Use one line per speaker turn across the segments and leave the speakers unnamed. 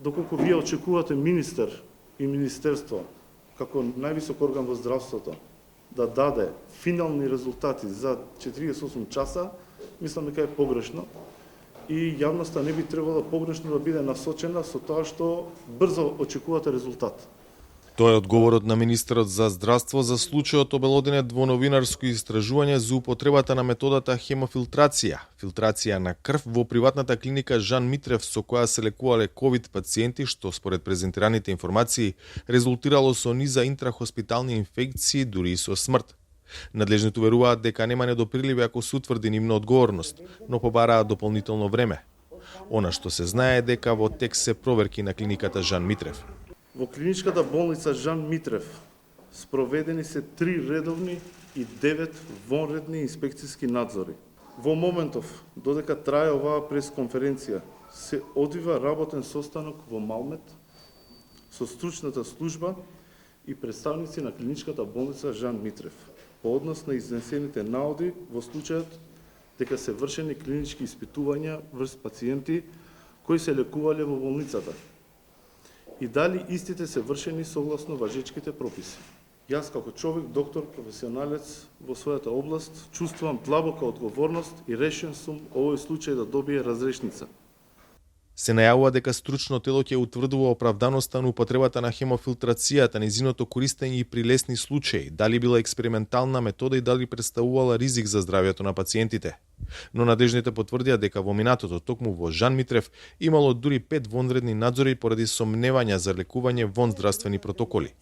доколку вие очекувате министер и министерство како највисок орган во здравството да даде финални резултати за 48 часа, мислам дека е погрешно и јавноста не би требало погрешно да биде насочена со тоа што брзо очекувате резултат.
Тоа е одговорот на министерот за здравство за случајот обелоденет во новинарско истражување за употребата на методата хемофилтрација, филтрација на крв во приватната клиника Жан Митрев со која се лекувале ковид пациенти, што според презентираните информации резултирало со низа интрахоспитални инфекции, дури и со смрт. Надлежните уверуваат дека нема недоприливи ако се утврди нивна одговорност, но побараат дополнително време. Она што се знае е дека во тек се проверки на клиниката Жан Митрев.
Во клиничката болница Жан Митрев спроведени се 3 редовни и 9 вонредни инспекцијски надзори. Во моментов, додека трае оваа пресконференција, се одвива работен состанок во Малмет со стручната служба и представници на клиничката болница Жан Митрев по однос на изнесените наоди во случајот дека се вршени клинички испитувања врз пациенти кои се лекувале во болницата и дали истите се вршени согласно важечките прописи. Јас како човек, доктор, професионалец во својата област, чувствувам длабока одговорност и решен сум овој случај да добие разрешница.
Се најавува дека стручно тело ќе утврдува оправданоста на употребата на хемофилтрацијата, незиното користење и при лесни случаи, дали била експериментална метода и дали представувала ризик за здравјето на пациентите. Но надлежните потврдија дека во минатото токму во Жан Митрев имало дури 5 вонредни надзори поради сомневања за лекување вон здравствени протоколи.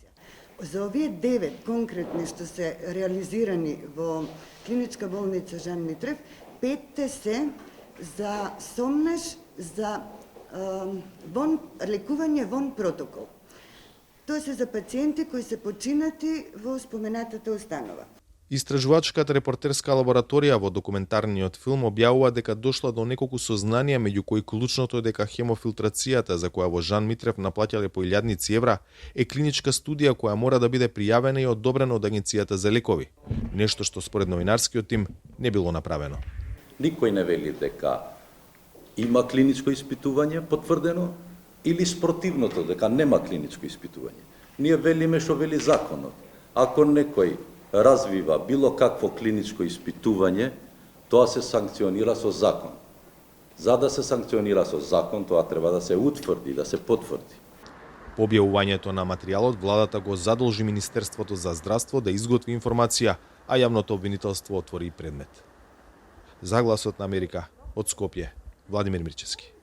За овие 9 конкретни што се реализирани во клиничка болница Жан Митрев, 5 се за сомнеж за лекување вон протокол. Тоа се за пациенти кои се починати во споменатата установа.
Истражувачката репортерска лабораторија во документарниот филм објавува дека дошла до неколку сознанија, меѓу кои клучното е дека хемофилтрацијата за која во Жан Митрев наплаќале по илјадници евра е клиничка студија која мора да биде пријавена и одобрена од Агенцијата за лекови, нешто што според новинарскиот тим не било направено.
Никој не вели дека има клиничко испитување потврдено или спротивното, дека нема клиничко испитување. Ние велиме што вели законот. Ако некој развива било какво клиничко испитување, тоа се санкционира со закон. За да се санкционира со закон, тоа треба да се утврди, да се потврди.
По објавувањето на материјалот, владата го задолжи Министерството за здравство да изготви информација, а јавното обвинителство отвори предмет. За Гласот на Америка, од Скопје, Владимир Мирчевски.